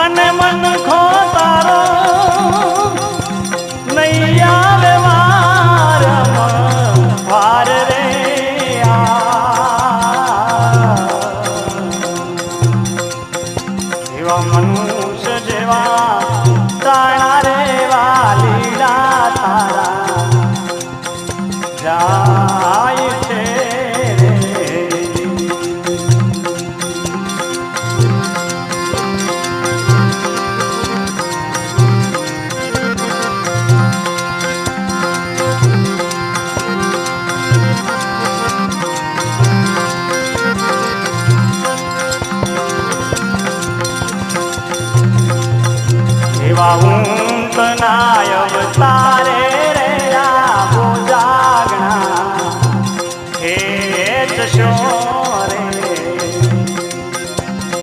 અને મન ખો તારો નૈયા વ્યવહાર વાર રે એવા મનુષ્ય જેવા તાણા રે વાલીડા તારા જાય છે ઊંટ નાય અવતારે